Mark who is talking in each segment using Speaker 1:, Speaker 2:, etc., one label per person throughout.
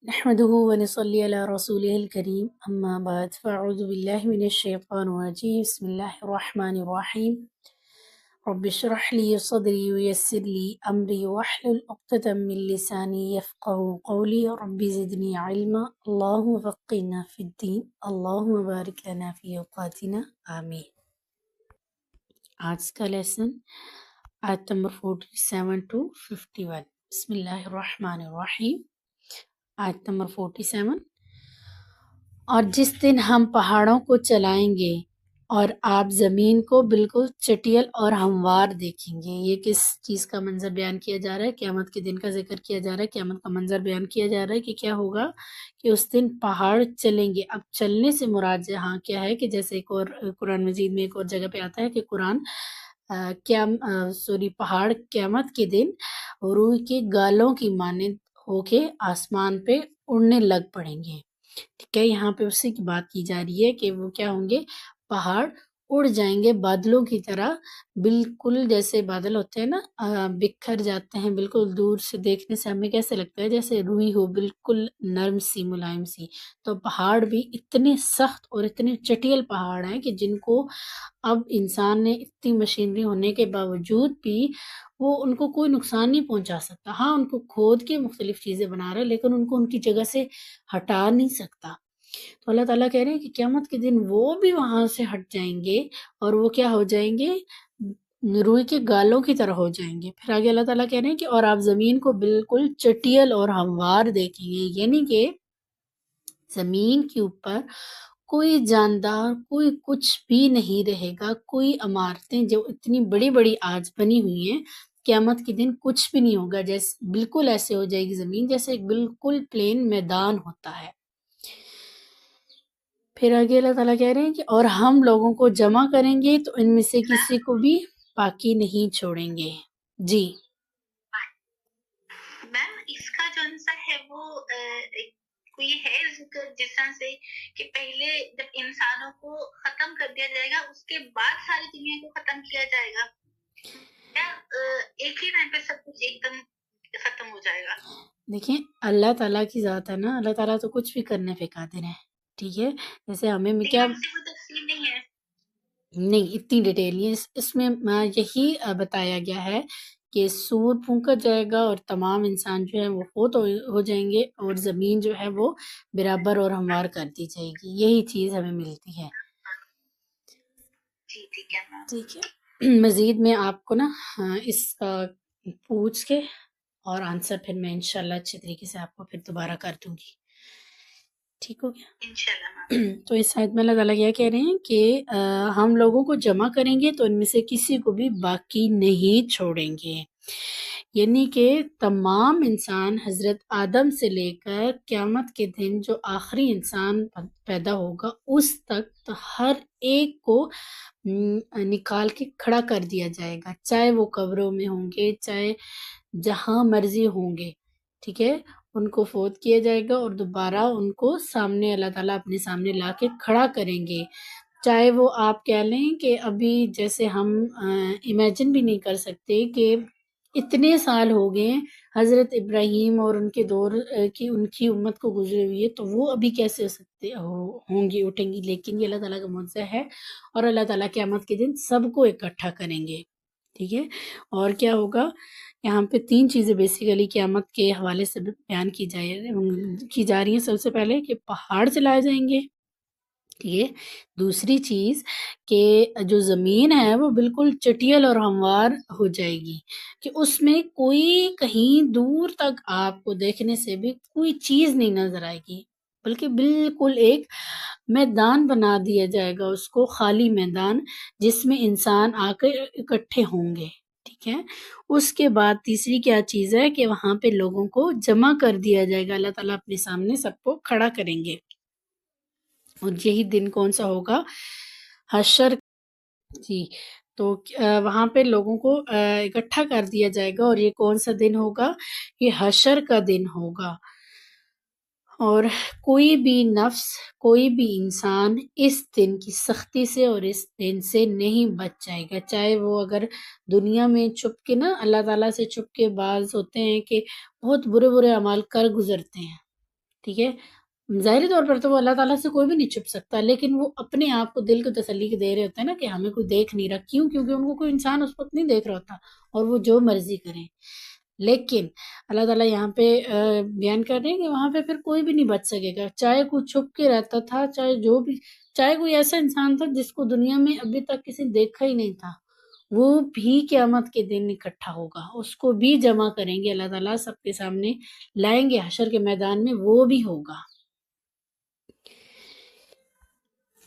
Speaker 1: نحمده ونصلي على رسوله الكريم اما بعد فاعوذ بالله من الشيطان الرجيم بسم الله الرحمن الرحيم رب اشرح لي صدري ويسر لي امري واحلل عقدة من لساني يفقهوا قولي رب زدني علما اللهم فقهنا في الدين اللهم بارك لنا في اوقاتنا آمين۔ آج کا لیسن آیت نمبر 47 to 51۔ بسم اللہ الرحمن الرحیم۔ آیت نمبر 47۔ اور جس دن ہم پہاڑوں کو چلائیں گے اور آپ زمین کو بالکل چٹیل اور ہموار دیکھیں گے۔ یہ کس چیز کا منظر بیان کیا جا رہا ہے؟ قیامت کے دن کا ذکر کیا جا رہا ہے، قیامت کا منظر بیان کیا جا رہا ہے کہ کیا ہوگا کہ اس دن پہاڑ چلیں گے۔ اب چلنے سے مراد یہاں کیا ہے کہ جیسے ایک اور قرآن مجید میں ایک اور جگہ پہ آتا ہے کہ پہاڑ قیامت کے دن روح کے گالوں کی مانند ہو کے آسمان پہ اڑنے لگ پڑیں گے۔ ٹھیک ہے، یہاں پہ اسی کی بات کی جا رہی ہے کہ وہ کیا ہوں گے، پہاڑ اڑ جائیں گے بادلوں کی طرح، بالکل جیسے بادل ہوتے ہیں نا بکھر جاتے ہیں، بالکل دور سے دیکھنے سے ہمیں کیسے لگتا ہے جیسے روئی ہو، بالکل نرم سی ملائم سی۔ تو پہاڑ بھی اتنے سخت اور اتنے چٹیل پہاڑ ہیں کہ جن کو اب انسان نے اتنی مشینری ہونے کے باوجود بھی وہ ان کو کوئی نقصان نہیں پہنچا سکتا۔ ہاں ان کو کھود کے مختلف چیزیں بنا رہا ہے لیکن ان کو ان کی جگہ سے ہٹا نہیں سکتا۔ تو اللہ تعالیٰ کہہ رہے ہیں کہ قیامت کے دن وہ بھی وہاں سے ہٹ جائیں گے اور وہ کیا ہو جائیں گے، روئی کے گالوں کی طرح ہو جائیں گے۔ پھر آگے اللہ تعالیٰ کہہ رہے ہیں کہ اور آپ زمین کو بالکل چٹیل اور ہموار دیکھیں گے، یعنی کہ زمین کے اوپر کوئی جاندار، کوئی کچھ بھی نہیں رہے گا، کوئی عمارتیں جو اتنی بڑی بڑی آج بنی ہوئی ہیں قیامت کے دن کچھ بھی نہیں ہوگا، جیسے بالکل ایسے ہو جائے گی زمین جیسے ایک بالکل پلین میدان ہوتا ہے۔ پھر آگے اللہ تعالیٰ کہہ رہے ہیں کہ اور ہم لوگوں کو جمع کریں گے تو ان میں سے کسی کو بھی باقی نہیں چھوڑیں گے۔ جی
Speaker 2: میم اس کا جو آنسر ہے وہ کوئی ہے ذکر جس طرح سے کہ پہلے جب انسانوں کو ختم کر دیا جائے گا اس کے بعد ساری دنیا کو ختم کیا جائے گا، یا ایک ہی ٹائم پہ سب کچھ ایک دم ختم ہو جائے گا؟
Speaker 1: دیکھیں اللہ تعالیٰ کی ذات ہے نا، اللہ تعالیٰ تو کچھ بھی کرنے پہ قادر ہے، ٹھیک ہے، جیسے ہمیں کیا
Speaker 2: سے کوئی تفصیل نہیں ہے،
Speaker 1: نہیں اتنی ڈیٹیل نہیں، اس میں یہی بتایا گیا ہے کہ سور پھونکا جائے گا اور تمام انسان جو ہے وہ فوت ہو جائیں گے اور زمین جو ہے وہ برابر اور ہموار کر دی جائے گی، یہی چیز ہمیں ملتی ہے۔
Speaker 2: جی ٹھیک ہے میم۔
Speaker 1: ٹھیک ہے، مزید میں آپ کو نا اس کا پوچھ کے اور آنسر پھر میں انشاءاللہ اچھے طریقے سے آپ کو پھر دوبارہ کر دوں گی، ٹھیک ہو گیا؟
Speaker 2: انشاءاللہ میم۔
Speaker 1: تو اس آیت میں اللہ تعالیٰ کیا کہہ رہے ہیں کہ ہم لوگوں کو جمع کریں گے تو ان میں سے کسی کو بھی باقی نہیں چھوڑیں گے، یعنی کہ تمام انسان حضرت آدم سے لے کر قیامت کے دن جو آخری انسان پیدا ہوگا اس تک ہر ایک کو نکال کے کھڑا کر دیا جائے گا، چاہے وہ قبروں میں ہوں گے چاہے جہاں مرضی ہوں گے، ٹھیک ہے، ان کو فوت کیا جائے گا اور دوبارہ ان کو سامنے اللہ تعالیٰ اپنے سامنے لا کے کھڑا کریں گے، چاہے وہ آپ کہہ لیں کہ ابھی جیسے ہم امیجن بھی نہیں کر سکتے کہ اتنے سال ہو گئے ہیں حضرت ابراہیم اور ان کے دور کی ان کی امت کو گزرے ہوئی ہے، تو وہ ابھی کیسے ہو سکتے ہوں گی، اٹھیں گی، لیکن یہ اللہ تعالیٰ کا معجزہ ہے اور اللہ تعالیٰ قیامت کے دن سب کو اکٹھا کریں گے، ٹھیک ہے۔ اور کیا ہوگا، یہاں پہ تین چیزیں بیسیکلی قیامت کے حوالے سے بیان کی جا رہی ہیں۔ سب سے پہلے کہ پہاڑ چلائے جائیں گے، ٹھیک ہے، دوسری چیز کہ جو زمین ہے وہ بالکل چٹیل اور ہموار ہو جائے گی کہ اس میں کوئی کہیں دور تک آپ کو دیکھنے سے بھی کوئی چیز نہیں نظر آئے گی، بلکہ بالکل ایک میدان بنا دیا جائے گا اس کو، خالی میدان جس میں انسان آ کر اکٹھے ہوں گے، ٹھیک ہے۔ اس کے بعد تیسری کیا چیز ہے کہ وہاں پہ لوگوں کو جمع کر دیا جائے گا، اللہ تعالیٰ اپنے سامنے سب کو کھڑا کریں گے، اور یہی دن کون سا ہوگا، حشر، جی، تو وہاں پہ لوگوں کو اکٹھا کر دیا جائے گا، اور یہ کون سا دن ہوگا، یہ حشر کا دن ہوگا، اور کوئی بھی نفس، کوئی بھی انسان اس دن کی سختی سے اور اس دن سے نہیں بچ جائے گا، چاہے وہ اگر دنیا میں چھپ کے نا اللہ تعالیٰ سے چھپ کے، بعض ہوتے ہیں کہ بہت برے برے اعمال کر گزرتے ہیں، ٹھیک ہے، ظاہری طور پر تو وہ اللہ تعالیٰ سے کوئی بھی نہیں چھپ سکتا، لیکن وہ اپنے آپ کو دل کو تسلی دے رہے ہوتے ہیں نا کہ ہمیں کوئی دیکھ نہیں رہا، کیوں؟ کیونکہ ان کو کوئی انسان اس وقت نہیں دیکھ رہا ہوتا، اور وہ جو مرضی کریں۔ لیکن اللہ تعالیٰ یہاں پہ بیان کر رہے ہیں کہ وہاں پہ پھر کوئی بھی نہیں بچ سکے گا، چاہے کوئی چھپ کے رہتا تھا، چاہے کوئی ایسا انسان تھا جس کو دنیا میں ابھی تک کسی نے دیکھا ہی نہیں تھا، وہ بھی قیامت کے دن اکٹھا ہوگا، اس کو بھی جمع کریں گے اللہ تعالیٰ، سب کے سامنے لائیں گے حشر کے میدان میں، وہ بھی ہوگا۔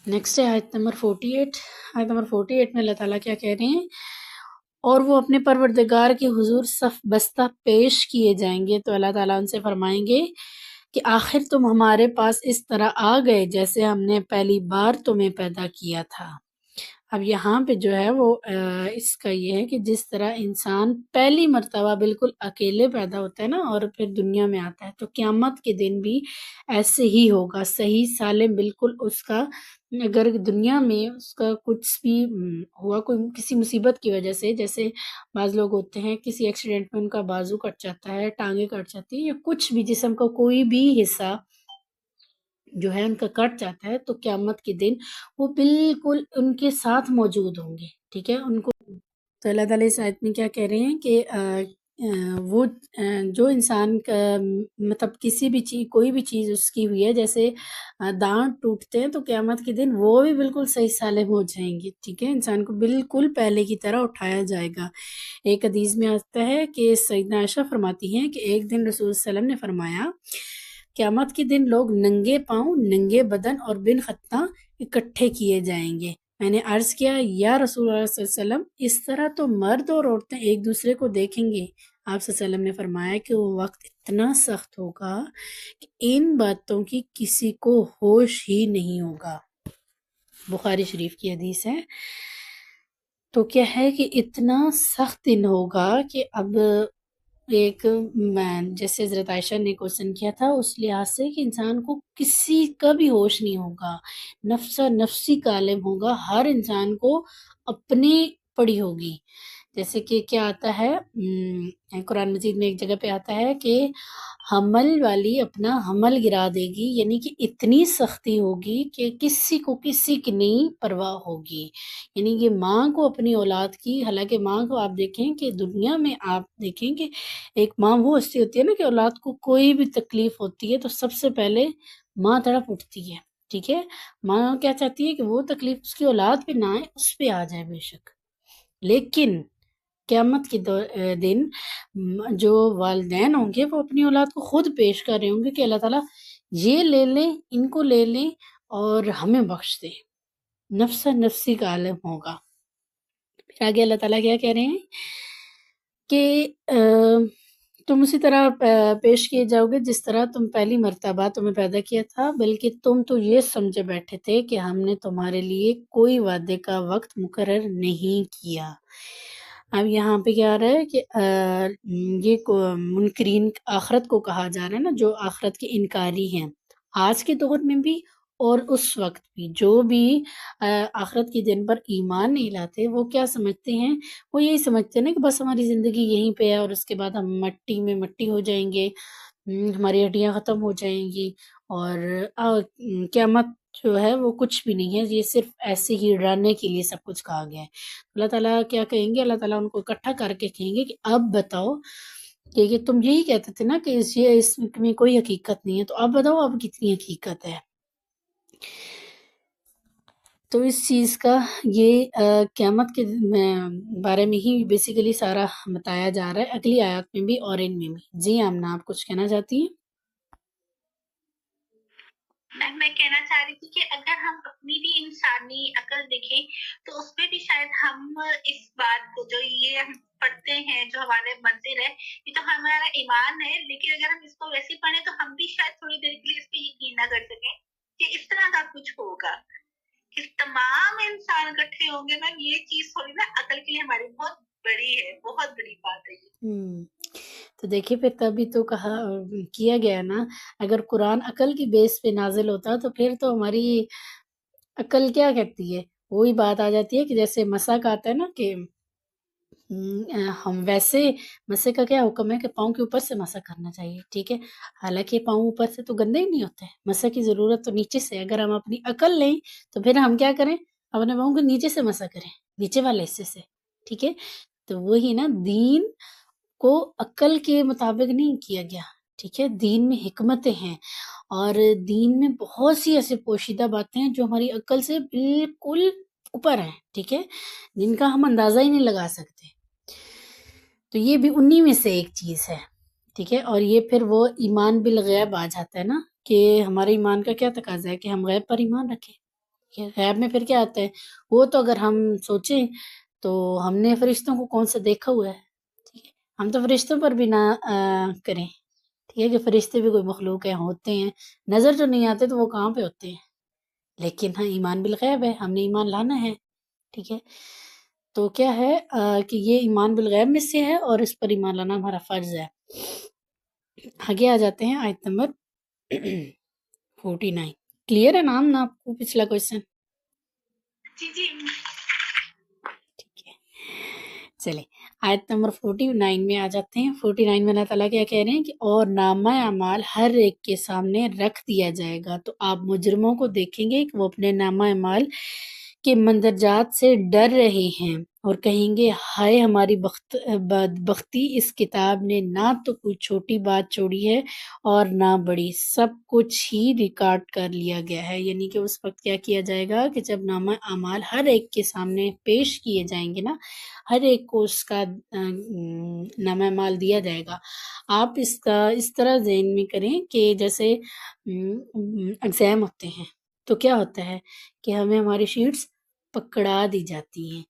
Speaker 1: نیکسٹ ہے آیت نمبر 48۔ آیت نمبر 48 میں اللہ تعالیٰ کیا کہہ رہے ہیں؟ اور وہ اپنے پروردگار کے حضور صف بستہ پیش کیے جائیں گے تو اللہ تعالیٰ ان سے فرمائیں گے کہ آخر تم ہمارے پاس اس طرح آ گئے جیسے ہم نے پہلی بار تمہیں پیدا کیا تھا۔ اب یہاں پہ جو ہے وہ اس کا یہ ہے کہ جس طرح انسان پہلی مرتبہ بالکل اکیلے پیدا ہوتا ہے نا اور پھر دنیا میں آتا ہے، تو قیامت کے دن بھی ایسے ہی ہوگا، صحیح سالم بالکل اس کا، اگر دنیا میں اس کا کچھ بھی ہوا، کوئی کسی مصیبت کی وجہ سے، جیسے بعض لوگ ہوتے ہیں کسی ایکسیڈنٹ میں ان کا بازو کٹ جاتا ہے، ٹانگیں کٹ جاتی ہیں، یا کچھ بھی جسم کا کوئی بھی حصہ جو ہے ان کا کٹ جاتا ہے، تو قیامت کے دن وہ بالکل ان کے ساتھ موجود ہوں گے، ٹھیک ہے، ان کو۔ تو اللہ تعالیٰ اس آیت میں کیا کہہ رہے ہیں کہ وہ جو انسان کا مطلب کسی بھی چیز، کوئی بھی چیز اس کی ہوئی ہے، جیسے دانت ٹوٹتے ہیں تو قیامت کے دن وہ بھی بالکل صحیح سالم ہو جائیں گے، ٹھیک ہے، انسان کو بالکل پہلے کی طرح اٹھایا جائے گا۔ ایک حدیث میں آتا ہے کہ سیدنا عائشہ فرماتی ہیں کہ ایک دن رسول صلی اللہ علیہ وسلم نے فرمایا، قیامت کے دن لوگ ننگے پاؤں، ننگے بدن اور بن ختنہ اکٹھے کیے جائیں گے۔ میں نے عرض کیا، یا رسول اللہ صلی اللہ علیہ وسلم، اس طرح تو مرد اور عورتیں ایک دوسرے کو دیکھیں گے؟ آپ صلی اللہ علیہ وسلم نے فرمایا کہ وہ وقت اتنا سخت ہوگا کہ ان باتوں کی کسی کو ہوش ہی نہیں ہوگا۔ بخاری شریف کی حدیث ہے۔ تو کیا ہے کہ اتنا سخت دن ہوگا کہ اب ایک جیسے حضرت عائشہ نے کوشچن کیا تھا اس لحاظ سے کہ انسان کو کسی کا بھی ہوش نہیں ہوگا، نفسا نفسی کا عالم ہوگا، ہر انسان کو اپنی پڑی ہوگی۔ جیسے کہ کیا آتا ہے قرآن مجید میں ایک جگہ پہ آتا ہے کہ حمل والی اپنا حمل گرا دے گی، یعنی کہ اتنی سختی ہوگی کہ کسی کو کسی کی نہیں پرواہ ہوگی، یعنی کہ ماں کو اپنی اولاد کی، حالانکہ ماں کو آپ دیکھیں کہ دنیا میں آپ دیکھیں کہ ایک ماں وہ ہستی ہوتی ہے نا کہ اولاد کو کوئی بھی تکلیف ہوتی ہے تو سب سے پہلے ماں تڑپ اٹھتی ہے، ٹھیک ہے، ماں کیا چاہتی ہے کہ وہ تکلیف اس کی اولاد پہ نہ آئے، اس پہ آ جائے بے شک، لیکن قیامت کے دن جو والدین ہوں گے وہ اپنی اولاد کو خود پیش کر رہے ہوں گے کہ اللہ تعالیٰ یہ لے لیں، ان کو لے لیں اور ہمیں بخش دے، نفس نفسی کا عالم ہوگا۔ پھر آگے اللہ تعالیٰ کیا کہہ رہے ہیں کہ تم اسی طرح پیش کیے جاؤ گے جس طرح تم پہلی مرتبہ تمہیں پیدا کیا تھا، بلکہ تم تو یہ سمجھے بیٹھے تھے کہ ہم نے تمہارے لیے کوئی وعدے کا وقت مقرر نہیں کیا۔ اب یہاں پہ کیا آ رہا ہے کہ یہ منکرین آخرت کو کہا جا رہا ہے نا، جو آخرت کے انکاری ہیں، آج کے دور میں بھی اور اس وقت بھی، جو بھی آخرت کے دن پر ایمان نہیں لاتے، وہ کیا سمجھتے ہیں؟ وہ یہی سمجھتے ہیں نا کہ بس ہماری زندگی یہیں پہ ہے اور اس کے بعد ہم مٹی میں مٹی ہو جائیں گے، ہماری ہڈیاں ختم ہو جائیں گی، اور قیامت جو ہے وہ کچھ بھی نہیں ہے، یہ صرف ایسے ہی ڈرانے کے لیے سب کچھ کہا گیا ہے۔ اللہ تعالیٰ کیا کہیں گے؟ اللہ تعالیٰ ان کو اکٹھا کر کے کہیں گے کہ اب بتاؤ کہ تم یہی کہتے تھے نا کہ اس میں کوئی حقیقت نہیں ہے، تو اب بتاؤ اب کتنی حقیقت ہے۔ تو اس چیز کا یہ قیامت کے بارے میں ہی بیسیکلی سارا بتایا جا رہا ہے، اگلی آیات میں بھی اور ان میں بھی۔ جی آمنہ، آپ کچھ کہنا چاہتی ہیں؟
Speaker 2: میں کہنا چاہ رہی تھی کہ اگر ہم اپنی بھی انسانی عقل دیکھیں تو اس میں بھی شاید ہم اس بات کو، جو یہ ہم پڑھتے ہیں، جو ہمارے منظر ہے، یہ تو ہمارا ایمان ہے، لیکن اگر ہم اس کو ویسے پڑھیں تو ہم بھی شاید تھوڑی دیر کے لیے اس پہ یقین نہ کر سکیں کہ اس طرح کا کچھ ہوگا، کہ تمام انسان اکٹھے ہوں گے نا، یہ چیز تھوڑی نا عقل کے لیے ہماری بہت بڑی ہے، بہت بڑی بات ہے یہ۔
Speaker 1: تو دیکھیے پھر تبھی تو کہا کیا گیا نا، اگر قرآن عقل کی بیس پہ نازل ہوتا تو پھر تو ہماری عقل کیا کہتی ہے، وہی بات آ جاتی ہے کہ جیسے مسق آتا ہے نا کہ ہم ویسے مسح کا کیا حکم ہے کہ پاؤں کے اوپر سے مسح کرنا چاہیے، ٹھیک ہے، حالانکہ پاؤں اوپر سے تو گندے ہی نہیں ہوتے، مسح کی ضرورت تو نیچے سے ہے۔ اگر ہم اپنی عقل لیں تو پھر ہم کیا کریں، اپنے پاؤں کو نیچے سے مسح کریں، نیچے والے حصے سے، ٹھیک ہے۔ تو وہی نا، دین کو عقل کے مطابق نہیں کیا گیا، ٹھیک ہے، دین میں حکمتیں ہیں، اور دین میں بہت سی ایسے پوشیدہ باتیں ہیں جو ہماری عقل سے بالکل اوپر ہیں، ٹھیک ہے، جن کا ہم اندازہ ہی نہیں لگا سکتے۔ تو یہ بھی انہی میں سے ایک چیز ہے، ٹھیک ہے۔ اور یہ پھر وہ ایمان بالغیب آ جاتا ہے نا، کہ ہمارے ایمان کا کیا تقاضا ہے کہ ہم غیب پر ایمان رکھیں، ٹھیک ہے۔ غیب میں پھر کیا آتا ہے، وہ تو اگر ہم سوچیں تو ہم نے فرشتوں کو کون سا دیکھا ہوا ہے، ٹھیک ہے، ہم تو فرشتوں پر بھی نہ کریں، ٹھیک ہے، کہ فرشتے بھی کوئی مخلوق ہیں، ہوتے ہیں، نظر جو نہیں آتے تو وہ کہاں پہ ہوتے ہیں، لیکن ہاں ایمان بالغیب ہے، ہم نے ایمان لانا ہے، ٹھیک ہے۔ تو کیا ہے کہ یہ ایمان بالغیب میں سے ہے، اور اس پر ایمان لانا ہمارا فرض ہے۔ آگے آ جاتے ہیں آیت نمبر 49۔ کلیئر ہے نام نا آپ کو پچھلا کوشچن؟
Speaker 2: جی جی
Speaker 1: ٹھیک ہے، چلے آیت نمبر 49 میں آ جاتے ہیں۔ 49 میں اللہ تعالیٰ کیا کہہ رہے ہیں کہ اور نامہ اعمال ہر ایک کے سامنے رکھ دیا جائے گا، تو آپ مجرموں کو دیکھیں گے کہ وہ اپنے نامہ اعمال کے مندرجات سے ڈر رہے ہیں اور کہیں گے ہائے ہماری بدبختی، اس کتاب نے نہ تو کوئی چھوٹی بات چھوڑی ہے اور نہ بڑی، سب کچھ ہی ریکارڈ کر لیا گیا ہے۔ یعنی کہ اس وقت کیا کیا جائے گا کہ جب نامہ اعمال ہر ایک کے سامنے پیش کیے جائیں گے نا، ہر ایک کو اس کا نامہ اعمال دیا جائے گا، آپ اس کا اس طرح ذہن میں کریں کہ جیسے ایگزام ہوتے ہیں تو کیا ہوتا ہے کہ ہمیں ہماری شیٹس پکڑا دی جاتی ہیں،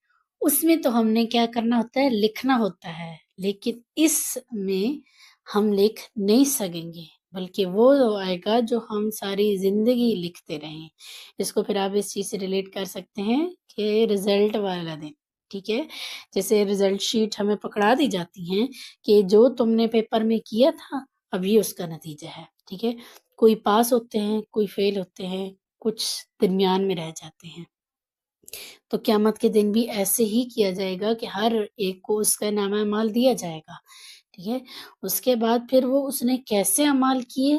Speaker 1: اس میں تو ہم نے کیا کرنا ہوتا ہے، لکھنا ہوتا ہے، لیکن اس میں ہم لکھ نہیں سکیں گے، بلکہ وہ آئے گا جو ہم ساری زندگی لکھتے رہیں۔ اس کو پھر آپ اس چیز سے ریلیٹ کر سکتے ہیں کہ رزلٹ والا دن، ٹھیک ہے، جیسے رزلٹ شیٹ ہمیں پکڑا دی جاتی ہیں کہ جو تم نے پیپر میں کیا تھا اب یہ اس کا نتیجہ ہے، ٹھیک ہے۔ کوئی پاس ہوتے ہیں، کوئی فیل ہوتے ہیں، کچھ درمیان میں رہ جاتے ہیں۔ تو قیامت کے دن بھی ایسے ہی کیا جائے گا کہ ہر ایک کو اس کا نامہ اعمال دیا جائے گا، ٹھیک ہے۔ اس کے بعد پھر وہ اس نے کیسے اعمال کیے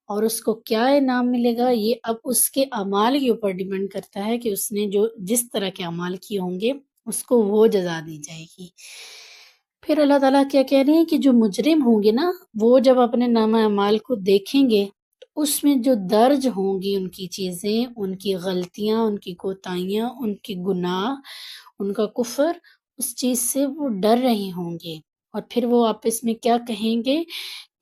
Speaker 1: اور اس کو کیا انعام ملے گا، یہ اب اس کے اعمال کے اوپر ڈیپینڈ کرتا ہے کہ اس نے جو جس طرح کے اعمال کیے ہوں گے اس کو وہ جزا دی جائے گی۔ پھر اللہ تعالیٰ کیا کہہ رہے ہیں کہ جو مجرم ہوں گے نا، وہ جب اپنے نامہ اعمال کو دیکھیں گے تو اس میں جو درج ہوں گی ان کی چیزیں، ان کی غلطیاں، ان کی کوتاہیاں، ان کی گناہ، ان کا کفر، اس چیز سے وہ ڈر رہے ہوں گے، اور پھر وہ آپس میں کیا کہیں گے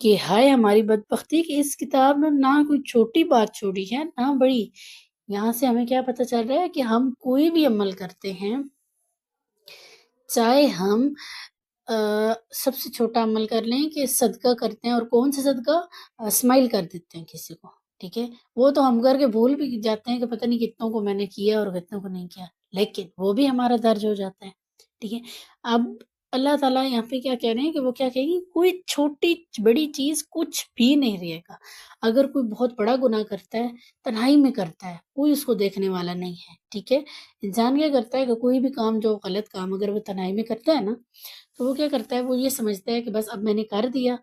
Speaker 1: کہ ہائے ہماری بدبختی کہ اس کتاب نے نہ کوئی چھوٹی بات چھوڑی ہے نہ بڑی۔ یہاں سے ہمیں کیا پتہ چل رہا ہے کہ ہم کوئی بھی عمل کرتے ہیں، چاہے ہم سب سے چھوٹا عمل کر لیں کہ صدقہ کرتے ہیں، اور کون سا صدقہ، اسمائل کر دیتے ہیں کسی کو، ٹھیک ہے، وہ تو ہم کر کے بھول بھی جاتے ہیں کہ پتہ نہیں کتنوں کو میں نے کیا اور کتنوں کو نہیں کیا، لیکن وہ بھی ہمارا درج ہو جاتا ہے، ٹھیک ہے۔ اب اللہ تعالیٰ یہاں پہ کیا کہہ رہے ہیں کہ وہ کیا کہیں گے، کوئی چھوٹی بڑی چیز کچھ بھی نہیں رہے گا۔ اگر کوئی بہت بڑا گناہ کرتا ہے، تنہائی میں کرتا ہے، کوئی اس کو دیکھنے والا نہیں ہے، ٹھیک ہے۔ انسان کیا کرتا ہے کہ کوئی بھی کام، جو غلط کام اگر وہ تنہائی میں کرتا ہے نا، تو وہ کیا کرتا ہے، وہ یہ سمجھتا ہے کہ بس اب میں نے کر دیا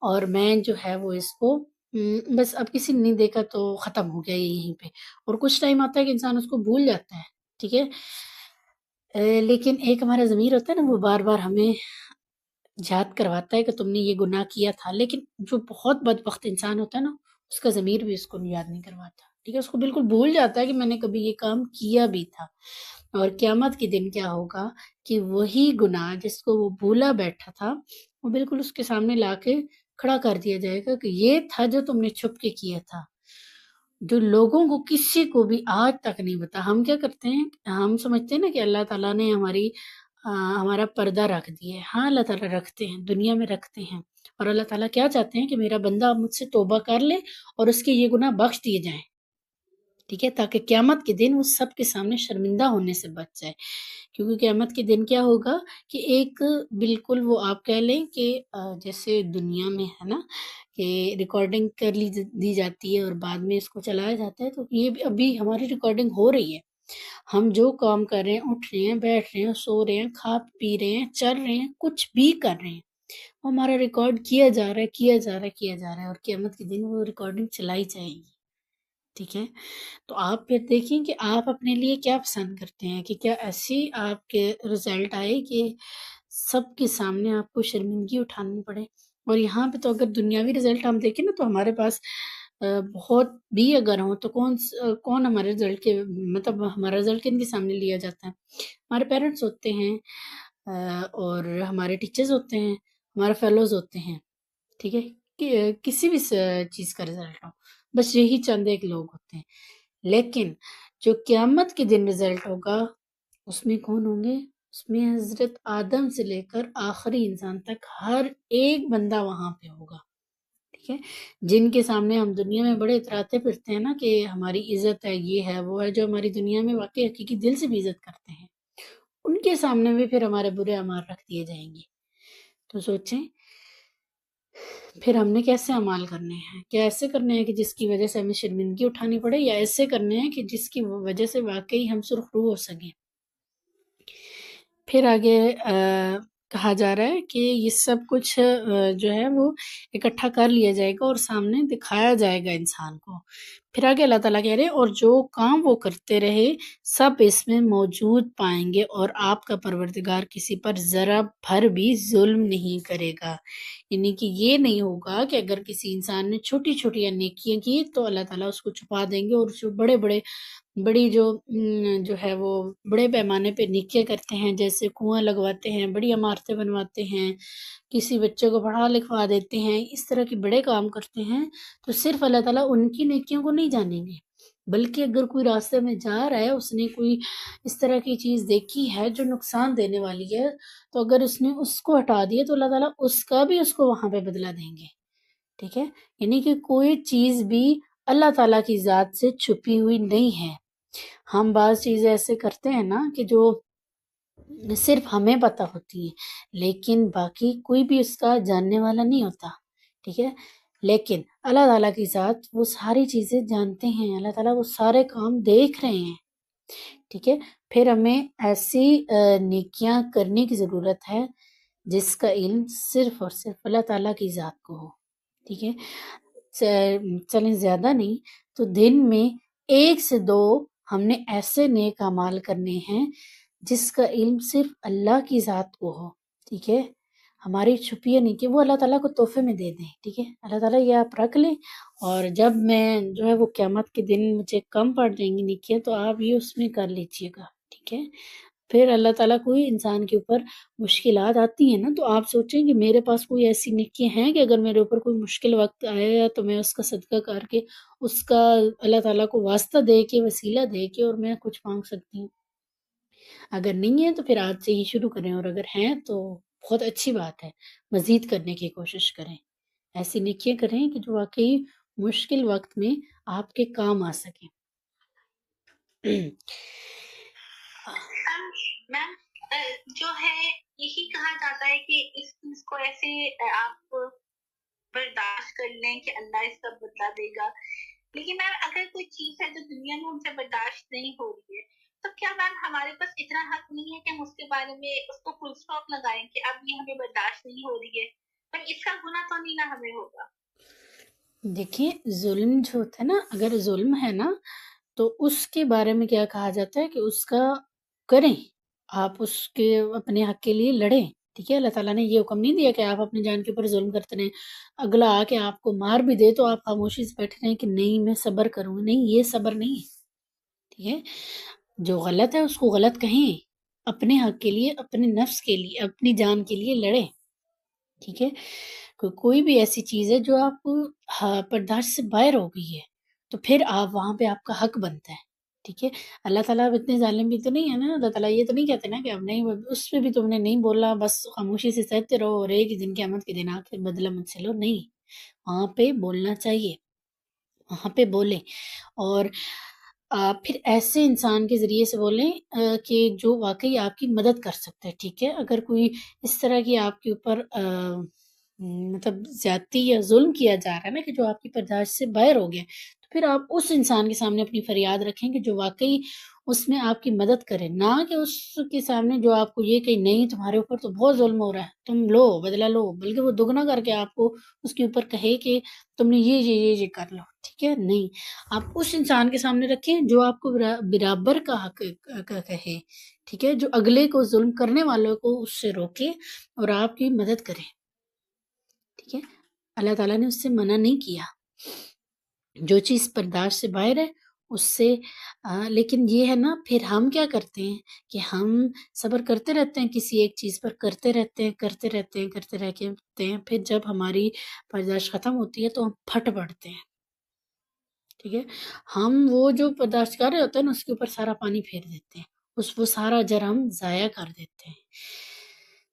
Speaker 1: اور میں جو ہے وہ اس کو بس اب کسی نے نہیں دیکھا تو ختم ہو گیا یہ یہیں پہ، اور کچھ ٹائم آتا ہے کہ انسان اس کو بھول جاتا ہے، ٹھیک ہے۔ لیکن ایک ہمارا ضمیر ہوتا ہے نا، وہ بار بار ہمیں یاد کرواتا ہے کہ تم نے یہ گناہ کیا تھا، لیکن جو بہت بدبخت انسان ہوتا ہے نا، اس کا ضمیر بھی اس کو یاد نہیں کرواتا، ٹھیک ہے، اس کو بالکل بھول جاتا ہے کہ میں نے کبھی یہ کام کیا بھی تھا۔ اور قیامت کے دن کیا ہوگا کہ وہی گناہ جس کو وہ بھولا بیٹھا تھا، وہ بالکل اس کے سامنے لا کے کھڑا کر دیا جائے گا کہ یہ تھا جو تم نے چھپ کے کیا تھا، جو لوگوں کو کسی کو بھی آج تک نہیں پتا۔ ہم کیا کرتے ہیں، ہم سمجھتے ہیں نا کہ اللہ تعالیٰ نے ہمارا پردہ رکھ دیا ہے۔ ہاں اللہ تعالیٰ رکھتے ہیں، دنیا میں رکھتے ہیں، اور اللہ تعالیٰ کیا چاہتے ہیں کہ میرا بندہ اب مجھ سے توبہ کر لے اور اس کے یہ گناہ بخش دیے جائیں، ٹھیک ہے، تاکہ قیامت کے دن وہ سب کے سامنے شرمندہ ہونے سے بچ جائے۔ کیونکہ قیامت کے دن کیا ہوگا کہ ایک بالکل وہ آپ کہہ لیں کہ جیسے دنیا میں ہے نا کہ ریکارڈنگ کر دی جاتی ہے اور بعد میں اس کو چلایا جاتا ہے، تو یہ بھی ابھی ہماری ریکارڈنگ ہو رہی ہے، ہم جو کام کر رہے ہیں، اٹھ رہے ہیں، بیٹھ رہے ہیں، سو رہے ہیں، کھا پی رہے ہیں، چل رہے ہیں، کچھ بھی کر رہے ہیں، وہ ہمارا ریکارڈ کیا جا رہا ہے، کیا جا رہا ہے، کیا جا رہا ہے، اور قیامت کے دن وہ ریکارڈنگ چلائی جائے گی. ٹھیک ہے. تو آپ پھر دیکھیں کہ آپ اپنے لیے کیا پسند کرتے ہیں، کہ کیا ایسی آپ کے رزلٹ آئے کہ سب کے سامنے آپ کو شرمندگی اٹھانی پڑے. اور یہاں پہ تو اگر دنیاوی رزلٹ ہم دیکھیں نا، تو ہمارے پاس بہت بھی اگر ہوں تو کون ہمارے رزلٹ کے مطلب ہمارا رزلٹ کن کے سامنے لیا جاتا ہے؟ ہمارے پیرنٹس ہوتے ہیں، اور ہمارے ٹیچرز ہوتے ہیں، ہمارے فیلوز ہوتے ہیں. ٹھیک ہے. کسی بھی چیز کا رزلٹ ہو، بس یہی چند ایک لوگ ہوتے ہیں. لیکن جو قیامت کے دن رزلٹ ہوگا، اس میں کون ہوں گے؟ اس میں حضرت آدم سے لے کر آخری انسان تک ہر ایک بندہ وہاں پہ ہوگا. ٹھیک ہے. جن کے سامنے ہم دنیا میں بڑے اتراتے پھرتے ہیں نا کہ ہماری عزت ہے، یہ ہے، وہ ہے، جو ہماری دنیا میں واقعی حقیقی دل سے بھی عزت کرتے ہیں، ان کے سامنے بھی پھر ہمارے برے اعمال رکھ دیے جائیں گے. تو سوچیں پھر ہم نے کیسے اعمال کرنے ہیں؟ کیا ایسے کرنے ہیں کہ جس کی وجہ سے ہمیں شرمندگی اٹھانی پڑے، یا ایسے کرنے ہیں کہ جس کی وجہ سے واقعی ہم سرخرو ہو سکیں؟ پھر آگے کہا جا رہا ہے کہ یہ سب کچھ جو ہے وہ اکٹھا کر لیا جائے گا اور سامنے دکھایا جائے گا انسان کو. پھر آگے اللہ تعالیٰ کہہ رہے ہیں، اور جو کام وہ کرتے رہے سب اس میں موجود پائیں گے، اور آپ کا پروردگار کسی پر ذرا بھر بھی ظلم نہیں کرے گا. یعنی کہ یہ نہیں ہوگا کہ اگر کسی انسان نے چھوٹی چھوٹی نیکیاں کی تو اللہ تعالیٰ اس کو چھپا دیں گے، اور جو بڑی جو ہے وہ بڑے پیمانے پہ نیکیاں کرتے ہیں، جیسے کنواں لگواتے ہیں، بڑی عمارتیں بنواتے ہیں، کسی بچے کو پڑھا لکھوا دیتے ہیں، اس طرح کے بڑے کام کرتے ہیں، تو صرف اللہ تعالیٰ ان کی نیکیوں کو نہیں جانیں گے، بلکہ اگر کوئی راستے میں جا رہا ہے، اس نے کوئی اس طرح کی چیز دیکھی ہے جو نقصان دینے والی ہے، تو اگر اس نے اس کو ہٹا دیا تو اللہ تعالیٰ اس کا بھی اس کو وہاں پہ بدلہ دیں گے. ٹھیک ہے. یعنی کہ کوئی چیز بھی اللہ تعالیٰ کی ذات سے چھپی ہوئی نہیں ہے. ہم بعض چیزیں ایسے کرتے ہیں نا کہ جو صرف ہمیں پتہ ہوتی ہے، لیکن باقی کوئی بھی اس کا جاننے والا نہیں ہوتا. ٹھیک ہے. لیکن اللہ تعالیٰ کی ذات وہ ساری چیزیں جانتے ہیں، اللہ تعالیٰ وہ سارے کام دیکھ رہے ہیں. ٹھیک ہے. پھر ہمیں ایسی نیکیاں کرنے کی ضرورت ہے جس کا علم صرف اور صرف اللہ تعالیٰ کی ذات کو ہو. ٹھیک ہے. چلیں زیادہ نہیں تو دن میں 1 سے 2 ہم نے ایسے نیک اعمال کرنے ہیں جس کا علم صرف اللہ کی ذات کو ہو. ٹھیک ہے. ہماری چھپیاں نہیں کہ وہ اللہ تعالیٰ کو تحفے میں دے دیں. ٹھیک ہے. اللہ تعالیٰ یہ آپ رکھ لیں، اور جب میں جو ہے وہ قیامت کے دن مجھے کم پڑ جائیں گی نیکیاں تو آپ یہ اس میں کر لیجیے گا. ٹھیک ہے. پھر اللہ تعالیٰ کوئی انسان کے اوپر مشکلات آتی ہیں نا، تو آپ سوچیں کہ میرے پاس کوئی ایسی نیکیاں ہیں کہ اگر میرے اوپر کوئی مشکل وقت آیا تو میں اس کا صدقہ کر کے اس کا اللہ تعالیٰ کو واسطہ دے کے، وسیلہ دے کے، اور میں کچھ مانگ سکتی ہوں. اگر نہیں ہے تو پھر آج سے ہی شروع کریں، اور اگر ہیں تو بہت اچھی بات ہے، مزید کرنے کی کوشش کریں. ایسی نیکیاں کریں کہ جو واقعی مشکل وقت میں آپ کے کام آ سکیں.
Speaker 2: میم جو ہے یہی کہا جاتا ہے کہ اس چیز کو ایسے آپ برداشت کر لیں کہ اللہ اس کا بدلہ دے گا. لیکن میم اگر کوئی چیز ہے جو دنیا میں ہم سے برداشت نہیں ہو رہی ہے، تو کیا میم ہمارے پاس اتنا حق نہیں ہے کہ ہم اس کے بارے میں اس کو فل اسٹاپ لگائیں کہ اب یہ ہمیں برداشت نہیں ہو رہی ہے؟ پر اس کا گناہ تو نہیں نہ ہمیں ہوگا.
Speaker 1: دیکھیں ظلم جو ہوتا ہے نا، اگر ظلم ہے نا تو اس کے بارے میں کیا کہا جاتا ہے کہ اس کا کریں، آپ اس کے اپنے حق کے لیے لڑیں. ٹھیک ہے. اللہ تعالیٰ نے یہ حکم نہیں دیا کہ آپ اپنی جان کے اوپر ظلم کرتے رہیں، اگلا آ کے آپ کو مار بھی دے تو آپ خاموشی سے بیٹھے رہیں کہ نہیں میں صبر کروں. نہیں، یہ صبر نہیں ہے. ٹھیک ہے. جو غلط ہے اس کو غلط کہیں، اپنے حق کے لیے، اپنے نفس کے لیے، اپنی جان کے لیے لڑیں. ٹھیک ہے. کوئی بھی ایسی چیز ہے جو آپ برداشت سے باہر ہو گئی ہے تو پھر آپ وہاں پہ آپ کا حق بنتا ہے. ٹھیک ہے. اللہ تعالیٰ اب اتنے ظالم بھی تو نہیں ہے نا. اللہ تعالیٰ یہ تو نہیں کہتے نا کہ اب نہیں، اس پہ بھی تم نے نہیں بولا، بس خاموشی سے سہتے رہو اور ایک دن قیامت کے دن آ کے بدلہ مجھ سے لو. نہیں، وہاں پہ بولنا چاہیے، وہاں پہ بولیں، اور پھر ایسے انسان کے ذریعے سے بولیں کہ جو واقعی آپ کی مدد کر سکتا ہے. ٹھیک ہے. اگر کوئی اس طرح کی آپ کے اوپر مطلب زیادتی یا ظلم کیا جا رہا ہے نا کہ جو آپ کی برداشت سے باہر ہو گیا، تو پھر آپ اس انسان کے سامنے اپنی فریاد رکھیں کہ جو واقعی اس میں آپ کی مدد کرے، نہ کہ اس کے سامنے جو آپ کو یہ کہ نہیں تمہارے اوپر تو بہت ظلم ہو رہا ہے، تم لو بدلہ لو، بلکہ وہ دگنا کر کے آپ کو اس کے اوپر کہے کہ تم نے یہ کر لو. ٹھیک ہے، نہیں، آپ اس انسان کے سامنے رکھیں جو آپ کو برابر کا حق کہے. ٹھیک ہے، جو اگلے کو ظلم کرنے والوں کو اس سے روکے اور آپ کی مدد کرے. ٹھیک ہے، اللہ تعالیٰ نے اس سے منع نہیں کیا. جو چیز برداشت سے باہر ہے اس سے لیکن یہ ہے نا، پھر ہم کیا کرتے ہیں کہ ہم صبر کرتے رہتے ہیں کسی ایک چیز پر، کرتے رہتے ہیں، پھر جب ہماری برداشت ختم ہوتی ہے تو ہم پھٹ پڑتے ہیں. ٹھیک ہے، ہم وہ جو برداشت کر رہے ہوتے ہیں نا اس کے اوپر سارا پانی پھیر دیتے ہیں، وہ سارا اجر ہم ضائع کر دیتے ہیں.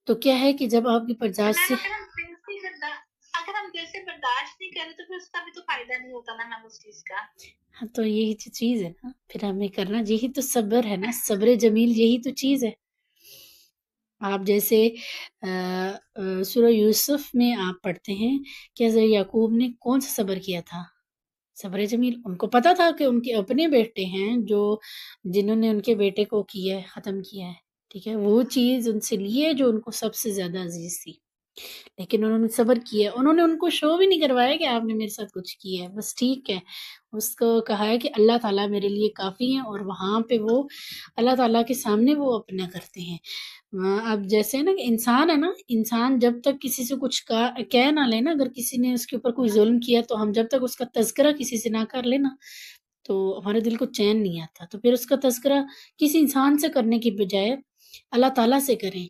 Speaker 1: تو کیا ہے کہ جب آپ کی برداشت سے
Speaker 2: اگر ہم دل سے برداشت نہیں کریں تو پھر اس کا بھی تو فائدہ نہیں ہوتا نا میم اس چیز کا.
Speaker 1: ہاں، تو یہی چیز ہے نا، پھر ہمیں کرنا یہی تو صبر ہے نا، صبر جمیل یہی تو چیز ہے. آپ جیسے سورہ یوسف میں آپ پڑھتے ہیں کہ حضرت یعقوب نے کون سا صبر کیا تھا؟ صبر جمیل. ان کو پتا تھا کہ ان کے اپنے بیٹے ہیں جنہوں نے ان کے بیٹے کو کیا ہے، ختم کیا ہے. ٹھیک ہے، وہ چیز ان سے لی ہے جو ان کو سب سے زیادہ عزیز تھی، لیکن انہوں نے صبر کیا. انہوں نے ان کو شو بھی نہیں کروایا کہ آپ نے میرے ساتھ کچھ کیا ہے، بس ٹھیک ہے، اس کو کہا ہے کہ اللہ تعالیٰ میرے لیے کافی ہیں، اور وہاں پہ وہ اللہ تعالیٰ کے سامنے وہ اپنا کرتے ہیں. اب جیسے نا کہ انسان ہے نا، انسان جب تک کسی سے کچھ کہہ نہ لے نا، اگر کسی نے اس کے اوپر کوئی ظلم کیا تو ہم جب تک اس کا تذکرہ کسی سے نہ کر لینا تو ہمارے دل کو چین نہیں آتا. تو پھر اس کا تذکرہ کسی انسان سے کرنے کی بجائے اللہ تعالیٰ سے کریں.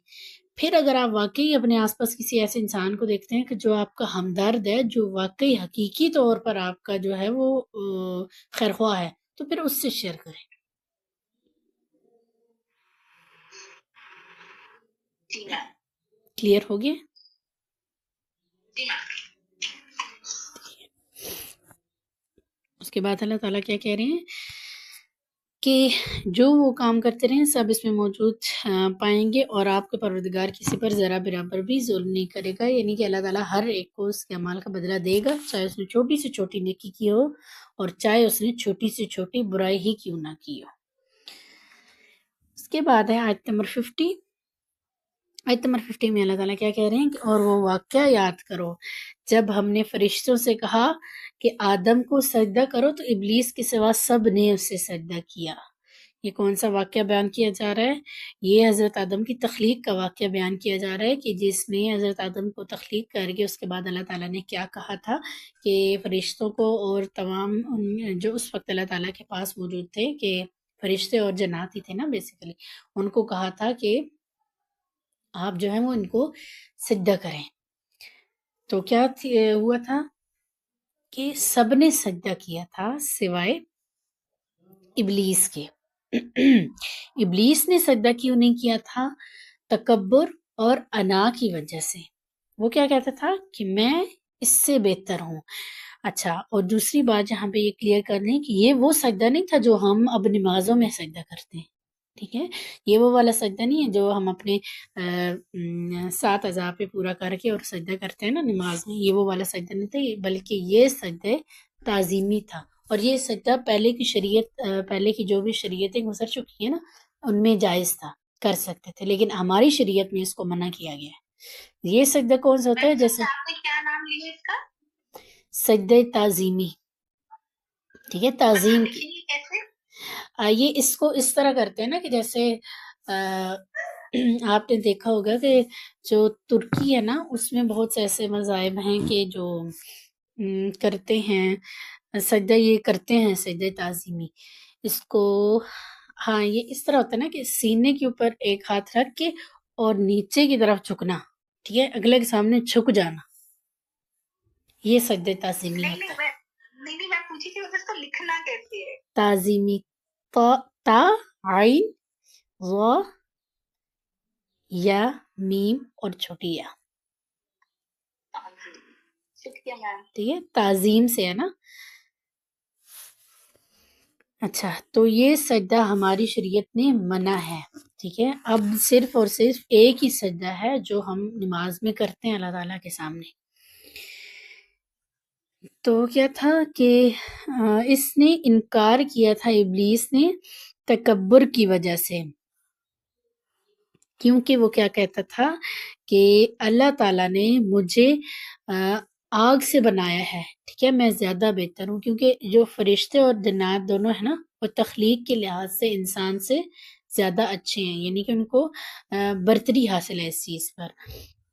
Speaker 1: پھر اگر آپ واقعی اپنے آس پاس کسی ایسے انسان کو دیکھتے ہیں کہ جو آپ کا ہمدرد ہے، جو واقعی حقیقی طور پر آپ کا جو ہے وہ خیرخواہ ہے، تو پھر اس سے شیئر کریں. کلیئر ہو گیا؟ اس کے بعد اللہ تعالیٰ کیا کہہ رہے ہیں کہ جو وہ کام کرتے رہیں سب اس میں موجود پائیں گے، اور آپ کے پروردگار کسی پر ذرا برابر بھی ظلم نہیں کرے گا. یعنی کہ اللہ تعالیٰ ہر ایک کو اس کے اعمال کا بدلہ دے گا، چاہے اس نے چھوٹی سے چھوٹی نیکی کی ہو اور چاہے اس نے چھوٹی سے چھوٹی برائی ہی کیوں نہ کی ہو. اس کے بعد ہے آیت نمبر 50. آیت نمبر 50 میں اللہ تعالیٰ کیا کہہ رہے ہیں کہ اور وہ واقعہ یاد کرو جب ہم نے فرشتوں سے کہا کہ آدم کو سجدہ کرو تو ابلیس کے سوا سب نے اسے سجدہ کیا. یہ کون سا واقعہ بیان کیا جا رہا ہے؟ یہ حضرت آدم کی تخلیق کا واقعہ بیان کیا جا رہا ہے کہ جس میں حضرت آدم کو تخلیق کر کے اس کے بعد اللہ تعالیٰ نے کیا کہا تھا کہ فرشتوں کو اور تمام جو اس وقت اللہ تعالیٰ کے پاس موجود تھے، کہ فرشتے اور جنات ہی تھے نا بیسیکلی، ان کو کہا تھا کہ آپ جو ہے وہ ان کو سجدہ کریں. تو کیا ہوا تھا کہ سب نے سجدہ کیا تھا سوائے ابلیس کے. ابلیس نے سجدہ کیوں نہیں کیا تھا؟ تکبر اور انا کی وجہ سے. وہ کیا کہتا تھا کہ میں اس سے بہتر ہوں. اچھا، اور دوسری بات یہاں پہ یہ کلیئر کر لیں کہ یہ وہ سجدہ نہیں تھا جو ہم اب نمازوں میں سجدہ کرتے ہیں. ٹھیک ہے، یہ وہ والا سجدہ نہیں ہے جو ہم اپنے 7 اعضاء پہ پورا کر کے اور سجدہ کرتے ہیں نا نماز میں. یہ وہ والا سجدہ نہیں تھا، بلکہ یہ سجدہ تعظیمی تھا. اور یہ سجدہ پہلے کی جو بھی شریعتیں گزر چکی ہیں نا ان میں جائز تھا، کر سکتے تھے، لیکن ہماری شریعت میں اس کو منع کیا گیا ہے. یہ سجدہ کون سا ہوتا ہے؟ جیسے
Speaker 2: آپ نے کیا نام لیا اس کا؟
Speaker 1: سجدہ تعظیمی. ٹھیک ہے، تعظیم کی. یہ اس کو اس طرح کرتے ہیں نا کہ جیسے آپ نے دیکھا ہوگا کہ جو ترکی ہے نا اس میں بہت سے ایسے مذاہب ہیں کہ جو کرتے ہیں سجدہ، یہ کرتے ہیں سجدہ تعظیمی. اس کو ہاں یہ اس طرح ہوتا ہے نا کہ سینے کے اوپر ایک ہاتھ رکھ کے اور نیچے کی طرف جھکنا. ٹھیک ہے، اگلے کے سامنے جھک جانا، یہ سجدہ تعظیمی ہوتا ہے.
Speaker 2: نہیں میں پوچھی تھی اس کو لکھنا کیسے ہے؟
Speaker 1: تعظیمی، تا عین و یا میم اور چھوٹی یا. ٹھیک ہے، تعظیم سے ہے نا. اچھا، تو یہ سجدہ ہماری شریعت نے منع ہے. ٹھیک ہے، اب صرف اور صرف ایک ہی سجدہ ہے جو ہم نماز میں کرتے ہیں اللہ تعالیٰ کے سامنے. تو کیا تھا کہ اس نے انکار کیا تھا ابلیس نے تکبر کی وجہ سے، کیونکہ وہ کیا کہتا تھا کہ اللہ تعالیٰ نے مجھے آگ سے بنایا ہے، ٹھیک ہے، میں زیادہ بہتر ہوں، کیونکہ جو فرشتے اور جنات دونوں ہیں نا، وہ تخلیق کے لحاظ سے انسان سے زیادہ اچھے ہیں، یعنی کہ ان کو برتری حاصل ہے اس چیز پر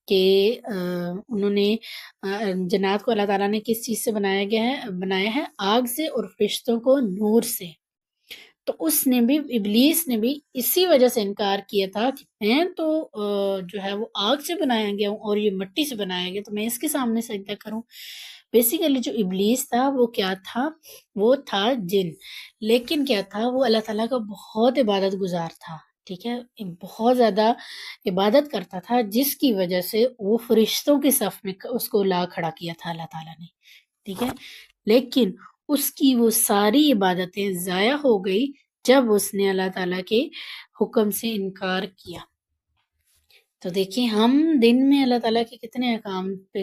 Speaker 1: کہ انہوں نے جنات کو اللہ تعالیٰ نے کس چیز سے بنایا ہے آگ سے، اور فرشتوں کو نور سے۔ تو اس نے بھی، ابلیس نے بھی اسی وجہ سے انکار کیا تھا کہ میں تو جو ہے وہ آگ سے بنایا گیا ہوں اور یہ مٹی سے بنایا گیا، تو میں اس کے سامنے سجدہ کروں۔ بیسیکلی جو ابلیس تھا وہ کیا تھا، وہ تھا جن، لیکن کیا تھا، وہ اللہ تعالیٰ کا بہت عبادت گزار تھا، ٹھیک ہے، بہت زیادہ عبادت کرتا تھا، جس کی وجہ سے وہ فرشتوں کے صف میں اس کو لا کھڑا کیا تھا اللہ تعالیٰ نے، ٹھیک ہے، لیکن اس کی وہ ساری عبادتیں ضائع ہو گئی جب اس نے اللہ تعالیٰ کے حکم سے انکار کیا۔ تو دیکھیں ہم دن میں اللہ تعالیٰ کے کتنے احکام پہ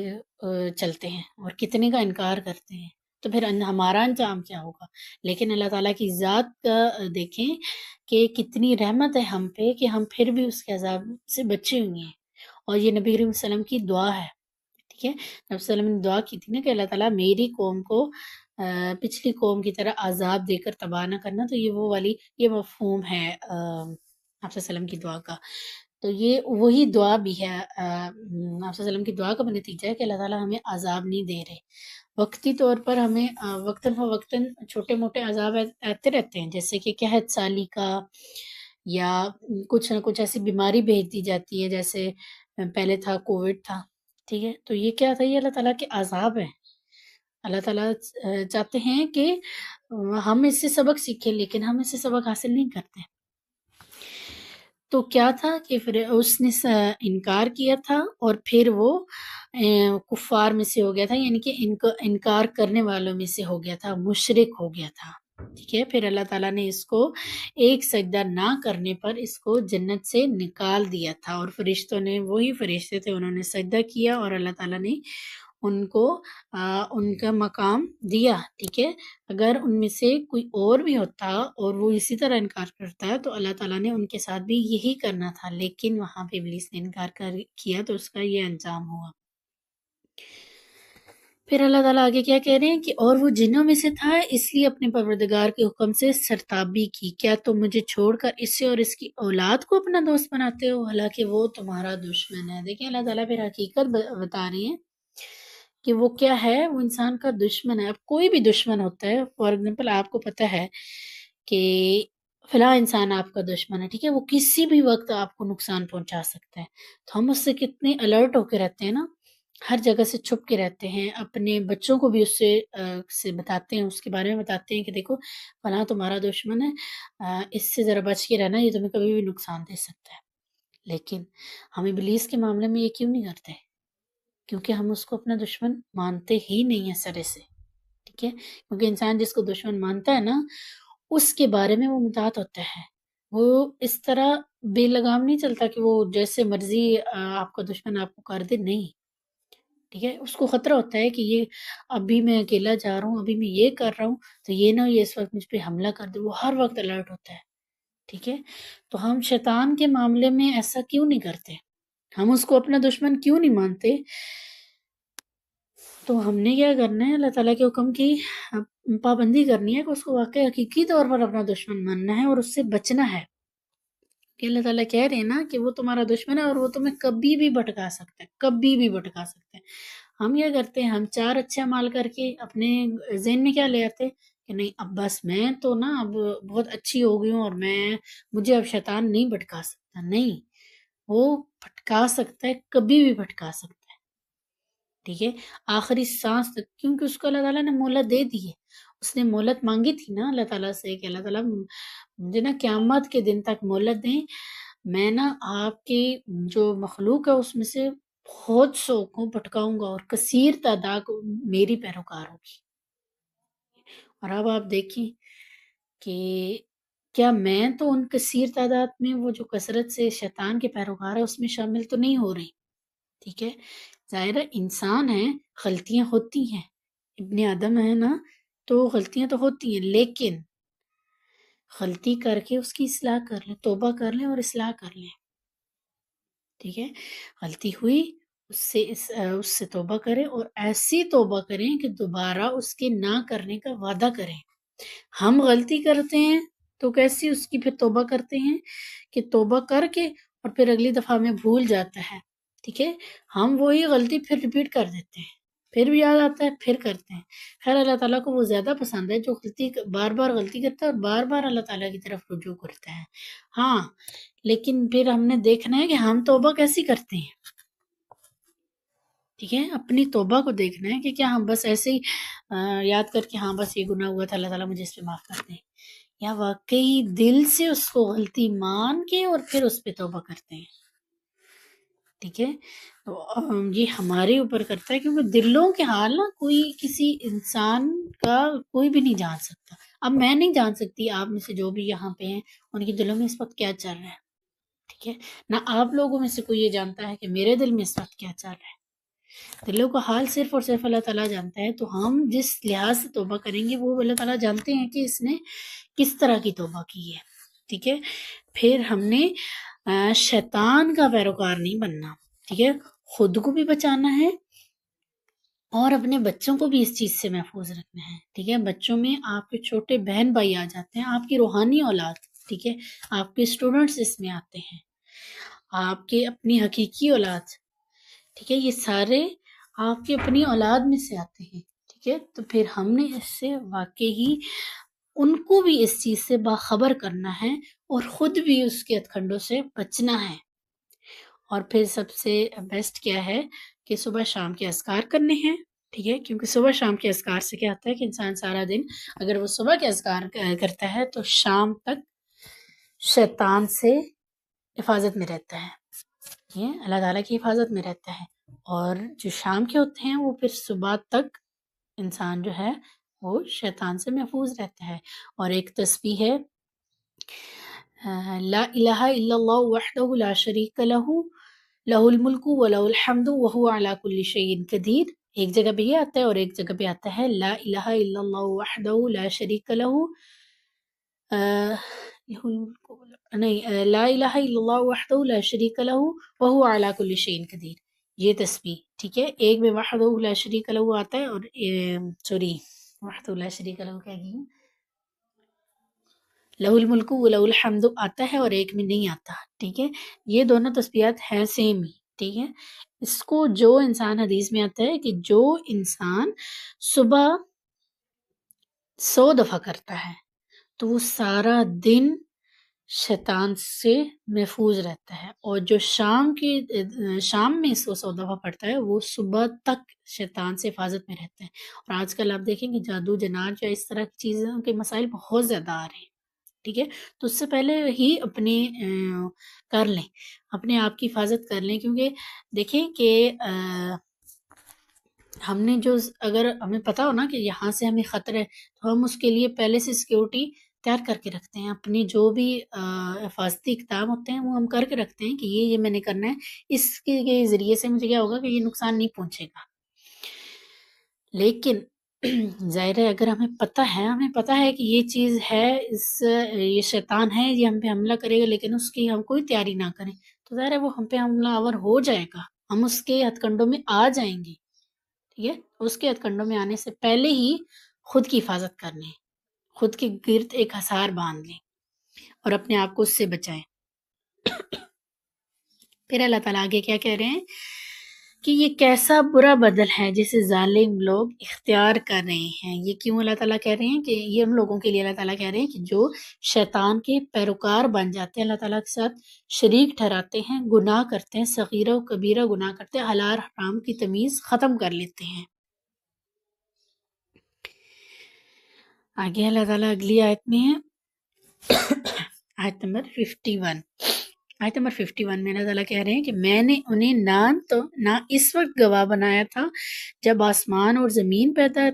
Speaker 1: چلتے ہیں اور کتنے کا انکار کرتے ہیں، تو پھر ہمارا انجام کیا ہوگا؟ لیکن اللہ تعالیٰ کی ذات کا دیکھیں کہ کتنی رحمت ہے ہم پہ کہ ہم پھر بھی اس کے عذاب سے بچے ہوئے ہیں، اور یہ نبی کریم صلی اللہ علیہ وسلم کی دعا ہے، ٹھیک ہے، نبی صلی اللہ علیہ وسلم نے دعا کی تھی نا کہ اللہ تعالیٰ میری قوم کو پچھلی قوم کی طرح عذاب دے کر تباہ نہ کرنا، تو یہ مفہوم ہے آپ صلی اللہ علیہ وسلم کی دعا کا، تو یہ وہی دعا بھی ہے، آپ صلی اللہ علیہ وسلم کی دعا کا نتیجہ ہے کہ اللہ تعالیٰ ہمیں عذاب نہیں دے رہے، وقتی طور پر ہمیں وقتاً فوقتاً چھوٹے موٹے عذاب آتے رہتے ہیں، جیسے کہ قحط سالی کا، یا کچھ نہ کچھ ایسی بیماری بھیج دی جاتی ہے، جیسے پہلے تھا کووڈ تھا، ٹھیک ہے، تو یہ کیا تھا، یہ اللہ تعالیٰ کے عذاب ہیں۔ اللہ تعالیٰ چاہتے ہیں کہ ہم اس سے سبق سیکھیں، لیکن ہم اس سے سبق حاصل نہیں کرتے۔ تو کیا تھا کہ پھر اس نے انکار کیا تھا، اور پھر وہ کفار میں سے ہو گیا تھا، یعنی کہ انکار کرنے والوں میں سے ہو گیا تھا، مشرک ہو گیا تھا، ٹھیک ہے، پھر اللہ تعالیٰ نے اس کو ایک سجدہ نہ کرنے پر اس کو جنت سے نکال دیا تھا، اور فرشتوں نے، وہی فرشتے تھے، انہوں نے سجدہ کیا، اور اللہ تعالیٰ نے ان کو ان کا مقام دیا، ٹھیک ہے، اگر ان میں سے کوئی اور بھی ہوتا اور وہ اسی طرح انکار کرتا ہے تو اللہ تعالیٰ نے ان کے ساتھ بھی یہی کرنا تھا، لیکن وہاں پہ ابلیس نے انکار کیا تو اس کا یہ انجام ہوا۔ پھر اللہ تعالیٰ آگے کیا کہہ رہے ہیں کہ اور وہ جنوں میں سے تھا، اس لیے اپنے پروردگار کے حکم سے سرتابی کی، کیا تم مجھے چھوڑ کر اسے اور اس کی اولاد کو اپنا دوست بناتے ہو، حالانکہ وہ تمہارا دشمن ہے۔ دیکھیں اللہ تعالیٰ پھر حقیقت بتا رہی ہیں کہ وہ کیا ہے، وہ انسان کا دشمن ہے۔ اب کوئی بھی دشمن ہوتا ہے، فار ایگزامپل آپ کو پتہ ہے کہ فلاں انسان آپ کا دشمن ہے، ٹھیک ہے، وہ کسی بھی وقت آپ کو نقصان پہنچا سکتا ہے، تو ہم اس سے کتنے الرٹ ہو کے رہتے ہیں نا، ہر جگہ سے چھپ کے رہتے ہیں، اپنے بچوں کو بھی اس سے بتاتے ہیں، اس کے بارے میں بتاتے ہیں کہ دیکھو فلاں تمہارا دشمن ہے، اس سے ذرا بچ کے رہنا، یہ تمہیں کبھی بھی نقصان دے سکتا ہے۔ لیکن ہم ابلیس کے معاملے میں یہ کیوں نہیں کرتے؟ کیونکہ ہم اس کو اپنا دشمن مانتے ہی نہیں ہیں سرے سے، ٹھیک ہے، کیونکہ انسان جس کو دشمن مانتا ہے نا، اس کے بارے میں وہ مطاعت ہوتا ہے، وہ اس طرح بے لگام نہیں چلتا کہ وہ جیسے مرضی آپ کا دشمن آپ کو کر دے، نہیں، ٹھیک ہے، اس کو خطرہ ہوتا ہے کہ یہ ابھی میں اکیلا جا رہا ہوں، ابھی میں یہ کر رہا ہوں، تو یہ نہ یہ اس وقت مجھ پہ حملہ کر دے، وہ ہر وقت الرٹ ہوتا ہے، ٹھیک ہے، تو ہم شیطان کے معاملے میں ایسا کیوں نہیں کرتے؟ ہم اس کو اپنا دشمن کیوں نہیں مانتے؟ تو ہم نے کیا کرنا ہے، اللہ تعالیٰ کے حکم کی پابندی کرنی ہے کہ اس کو واقعی حقیقی طور پر اپنا دشمن ماننا ہے اور اس سے بچنا ہے، کہ اللہ تعالیٰ کہہ رہے ہیں نا کہ وہ تمہارا دشمن ہے اور وہ تمہیں کبھی بھی بھٹکا سکتا ہے، کبھی بھی بھٹکا سکتا ہے۔ ہم کیا کرتے ہیں، ہم 4 اچھے اعمال کر کے اپنے ذہن میں کیا لے آتے کہ نہیں اب بس میں تو نا اب بہت اچھی ہو گئی ہوں، اور مجھے اب شیطان نہیں بھٹکا سکتا، نہیں، وہ بھٹکا سکتا ہے، کبھی بھی بھٹکا سکتا ہے، ٹھیک ہے، آخری سانس تک، کیونکہ اس کو اللہ تعالیٰ نے مہلت دے دی ہے، اس نے مہلت مانگی تھی نا اللہ تعالیٰ سے کہ اللہ تعالیٰ مجھے نا قیامت کے دن تک مہلت دیں، میں نا آپ کی جو مخلوق ہے اس میں سے بہت سو کو بھٹکاؤں گا اور کثیر تعداد میری پیروکار ہوگی۔ اور اب آپ دیکھیں کہ کیا میں تو ان کثیر تعداد میں، وہ جو کثرت سے شیطان کے پیروکار ہے، اس میں شامل تو نہیں ہو رہی، ٹھیک ہے، ظاہر ہے انسان ہے، غلطیاں ہوتی ہیں، ابن آدم ہے نا، تو غلطیاں تو ہوتی ہیں، لیکن غلطی کر کے اس کی اصلاح کر لیں، توبہ کر لیں اور اصلاح کر لیں، ٹھیک ہے؟ غلطی ہوئی، اس سے توبہ کریں، اور ایسی توبہ کریں کہ دوبارہ اس کے نہ کرنے کا وعدہ کریں۔ ہم غلطی کرتے ہیں تو کیسی اس کی پھر توبہ کرتے ہیں کہ توبہ کر کے اور پھر اگلی دفعہ میں بھول جاتا ہے، ٹھیک ہے؟ ہم وہی غلطی پھر ریپیٹ کر دیتے ہیں، پھر بھی یاد آتا ہے، پھر کرتے ہیں۔ خیر اللہ تعالیٰ کو وہ زیادہ پسند ہے جو بار بار غلطی کرتا ہے اور بار بار اللہ تعالیٰ کی طرف رجوع کرتا ہے۔ ہاں، لیکن پھر ہم نے دیکھنا ہے کہ ہم توبہ کیسی کرتے ہیں، ٹھیک ہے؟ اپنی توبہ کو دیکھنا ہے کہ کیا ہم بس ایسے ہی یاد کر کے ہاں بس یہ گناہ ہوا تھا، اللہ تعالیٰ مجھے اس پہ معاف کر دیں، یا واقعی دل سے اس کو غلطی مان کے اور پھر اس پہ توبہ کرتے ہیں، ٹھیک ہے؟ تو یہ ہمارے اوپر کرتا ہے، کیونکہ دلوں کے حال نا کوئی کسی انسان کا کوئی بھی نہیں جان سکتا۔ اب میں نہیں جان سکتی آپ میں سے جو بھی یہاں پہ ہیں ان کے دلوں میں اس وقت کیا چل رہا ہے، ٹھیک ہے؟ نہ آپ لوگوں میں سے کوئی یہ جانتا ہے کہ میرے دل میں اس وقت کیا چل رہا ہے۔ دلوں کا حال صرف اور صرف اللہ تعالیٰ جانتا ہے، تو ہم جس لحاظ سے توبہ کریں گے وہ اللہ تعالیٰ جانتے ہیں کہ اس نے کس طرح کی توبہ کی ہے، ٹھیک ہے؟ پھر ہم نے شیطان کا پیروکار نہیں بننا، ٹھیک ہے؟ خود کو بھی بچانا ہے اور اپنے بچوں کو بھی اس چیز سے محفوظ رکھنا ہے، ٹھیک ہے؟ بچوں میں آپ کے چھوٹے بہن بھائی آ جاتے ہیں، آپ کی روحانی اولاد، ٹھیک ہے؟ آپ کے اسٹوڈنٹس اس میں آتے ہیں، آپ کے اپنی حقیقی اولاد، ٹھیک ہے؟ یہ سارے آپ کی اپنی اولاد میں سے آتے ہیں، ٹھیک ہے؟ تو پھر ہم نے اس سے واقعی ان کو بھی اس چیز سے باخبر کرنا ہے اور خود بھی اس کے ہتھکنڈوں سے بچنا ہے۔ اور پھر سب سے بیسٹ کیا ہے کہ صبح شام کے اذکار کرنے ہیں، ٹھیک ہے؟ کیونکہ صبح شام کے اذکار سے کیا ہوتا ہے کہ انسان سارا دن اگر وہ صبح کے اذکار کرتا ہے تو شام تک شیطان سے حفاظت میں رہتا ہے، ٹھیک ہے؟ اللہ تعالیٰ کی حفاظت میں رہتا ہے، اور جو شام کے ہوتے ہیں وہ پھر صبح تک انسان جو ہے وہ شیطان سے محفوظ رہتا ہے۔ اور ایک تسبیح ہے لا الہ الا اللہ وحدہ لا شریک لہ لہ الملک ولہ الحمد وہو علی کل شیء قدیر، ایک جگہ پہ یہ آتا ہے اور ایک جگہ پہ آتا ہے لا الہ الا اللہ وحدہ لا شریک لہ نہیں لا الہ الا اللہ وحدہ لا شریک لہ وہو علی کل شیء قدیر، یہ تسبیح، ٹھیک ہے؟ ایک میں وحدہ لا شریک لہ آتا ہے، اور سوری وحدہ لا شریک لہ کیا گئی، لہ الملک ولہ الحمد آتا ہے اور ایک میں نہیں آتا، ٹھیک ہے؟ یہ دونوں تسبیحات ہیں سیم ہی، ٹھیک ہے؟ اس کو جو انسان حدیث میں آتا ہے کہ جو انسان صبح 100 دفعہ کرتا ہے تو وہ سارا دن شیطان سے محفوظ رہتا ہے، اور جو شام میں 100 دفعہ پڑھتا ہے وہ صبح تک شیطان سے حفاظت میں رہتا ہے۔ اور آج کل آپ دیکھیں کہ جادو جنات یا اس طرح کی چیزوں کے مسائل بہت زیادہ آ رہے ہیں، ٹھیک ہے؟ تو اس سے پہلے ہی اپنے کر لیں، اپنے آپ کی حفاظت کر لیں، کیونکہ دیکھیں کہ ہم نے جو اگر ہمیں پتا ہو نا کہ یہاں سے ہمیں خطرہ ہے تو ہم اس کے لیے پہلے سے سیکیورٹی تیار کر کے رکھتے ہیں، اپنی جو بھی حفاظتی اقدام ہوتے ہیں وہ ہم کر کے رکھتے ہیں کہ یہ میں نے کرنا ہے، اس کے ذریعے سے مجھے کیا ہوگا کہ یہ نقصان نہیں پہنچے گا۔ لیکن ظاہر ہے اگر ہمیں پتہ ہے کہ یہ چیز ہے، یہ شیطان ہے، یہ ہم پہ حملہ کرے گا، لیکن اس کی ہم کوئی تیاری نہ کریں تو ظاہر ہے وہ ہم پہ حملہ آور ہو جائے گا، ہم اس کے ہتھ کنڈوں میں آ جائیں گے، ٹھیک ہے؟ اس کے ہتھ کنڈوں میں آنے سے پہلے ہی خود کی حفاظت کر لیں، خود کے گرد ایک حصار باندھ لیں اور اپنے آپ کو اس سے بچائیں۔ پھر اللہ تعالیٰ آگے کیا کہہ رہے ہیں کہ یہ کیسا برا بدل ہے جسے ظالم لوگ اختیار کر رہے ہیں۔ یہ کیوں اللہ تعالیٰ کہہ رہے ہیں کہ یہ ان لوگوں کے لیے اللہ تعالیٰ کہہ رہے ہیں کہ جو شیطان کے پیروکار بن جاتے ہیں، اللہ تعالیٰ کے ساتھ شریک ٹھہراتے ہیں، گناہ کرتے ہیں، صغیرہ و کبیرہ گناہ کرتے ہیں، حلال حرام کی تمیز ختم کر لیتے ہیں۔ آگے اللہ تعالیٰ اگلی آیت میں ہے آیت نمبر 51 میں اللہ تعالیٰ کہہ رہے ہیں کہ میں نے انہیں نہ اس وقت گواہ بنایا تھا جب آسمان اور زمین پیدا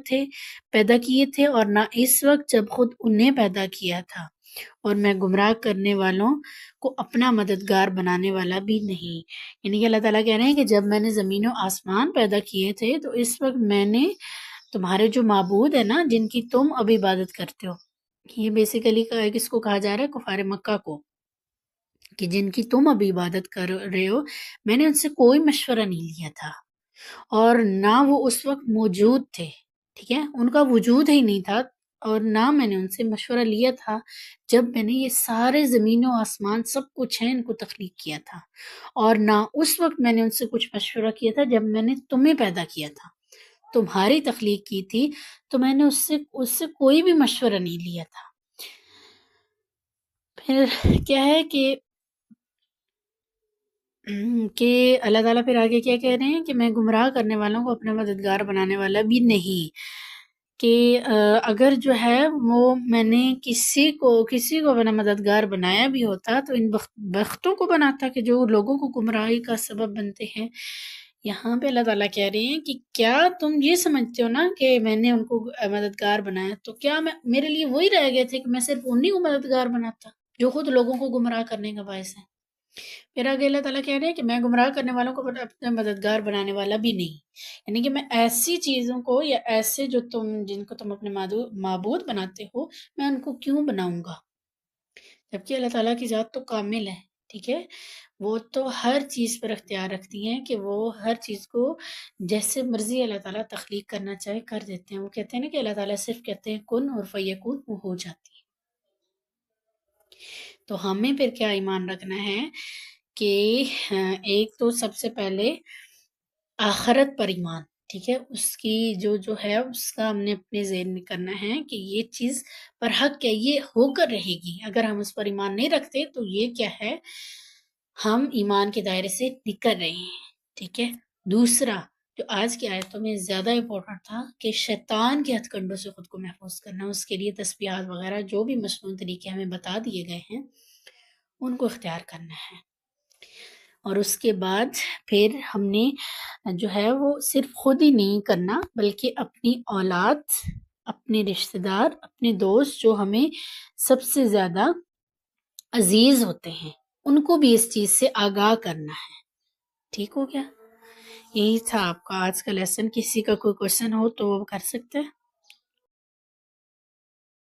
Speaker 1: کیے تھے، اور نہ اس وقت جب خود انہیں پیدا کیا تھا، اور میں گمراہ کرنے والوں کو اپنا مددگار بنانے والا بھی نہیں۔ یعنی کہ اللہ تعالیٰ کہہ رہے ہیں کہ جب میں نے زمین و آسمان پیدا کیے تھے تو اس وقت میں نے تمہارے جو معبود ہے نا جن کی تم اب عبادت کرتے ہو، یہ بیسیکلی کس کو کہا جا رہا ہے؟ کفار مکہ کو، کہ جن کی تم اب عبادت کر رہے ہو، میں نے ان سے کوئی مشورہ نہیں لیا تھا، اور نہ وہ اس وقت موجود تھے، ٹھیک ہے، ان کا وجود ہی نہیں تھا، اور نہ میں نے ان سے مشورہ لیا تھا جب میں نے یہ سارے زمین و آسمان سب کچھ ہے ان کو تخلیق کیا تھا، اور نہ اس وقت میں نے ان سے کچھ مشورہ کیا تھا جب میں نے تمہیں پیدا کیا تھا، تمہاری تخلیق کی تھی، تو میں نے اس سے کوئی بھی مشورہ نہیں لیا تھا۔ پھر کیا ہے کہ اللہ تعالیٰ پھر آگے کیا کہہ رہے ہیں کہ میں گمراہ کرنے والوں کو اپنا مددگار بنانے والا بھی نہیں، کہ اگر جو ہے وہ میں نے کسی کو اپنا مددگار بنایا بھی ہوتا تو ان بختوں کو بناتا کہ جو لوگوں کو گمراہی کا سبب بنتے ہیں۔ یہاں پہ اللہ تعالیٰ کہہ رہے ہیں کہ کیا تم یہ سمجھتے ہو نا کہ میں نے ان کو مددگار بنایا، تو کیا میرے لیے وہی رہ گئے تھے کہ میں صرف انہی کو مددگار بناتا جو خود لوگوں کو گمراہ کرنے کا باعث ہے؟ پھر آگے اللہ تعالیٰ کہہ رہے ہیں کہ میں گمراہ کرنے والوں کو اپنا مددگار بنانے والا بھی نہیں، یعنی کہ میں ایسی چیزوں کو یا ایسے جو جن کو تم اپنے معبود بناتے ہو، میں ان کو کیوں بناؤں گا؟ جبکہ اللہ تعالیٰ کی ذات تو کامل ہے، ٹھیک ہے، وہ تو ہر چیز پر اختیار رکھتی ہیں کہ وہ ہر چیز کو جیسے مرضی اللہ تعالیٰ تخلیق کرنا چاہے کر دیتے ہیں۔ وہ کہتے ہیں نا کہ اللہ تعالیٰ صرف کہتے ہیں کن اور فیکون، وہ ہو جاتی ہے۔ تو ہمیں پھر کیا ایمان رکھنا ہے کہ ایک تو سب سے پہلے آخرت پر ایمان، ٹھیک ہے، اس کی جو ہے اس کا ہم نے اپنے ذہن میں کرنا ہے کہ یہ چیز پر حق ہے، یہ ہو کر رہے گی۔ اگر ہم اس پر ایمان نہیں رکھتے تو یہ کیا ہے، ہم ایمان کے دائرے سے نکل رہے ہیں، ٹھیک ہے۔ دوسرا جو آج کی آیتوں میں زیادہ امپورٹنٹ تھا کہ شیطان کے ہتھ کنڈوں سے خود کو محفوظ کرنا، اس کے لیے تسبیحات وغیرہ جو بھی مصنوعی طریقے ہمیں بتا دیے گئے ہیں ان کو اختیار کرنا ہے۔ اور اس کے بعد پھر ہم نے جو ہے وہ صرف خود ہی نہیں کرنا بلکہ اپنی اولاد، اپنے رشتہ دار، اپنے دوست جو ہمیں سب سے زیادہ عزیز ہوتے ہیں ان کو بھی اس چیز سے آگاہ کرنا ہے۔ ٹھیک ہو گیا؟ یہی تھا آپ کا آج کا لیسن۔ کسی کا کوئی کوشچن ہو تو وہ کر سکتے ہیں۔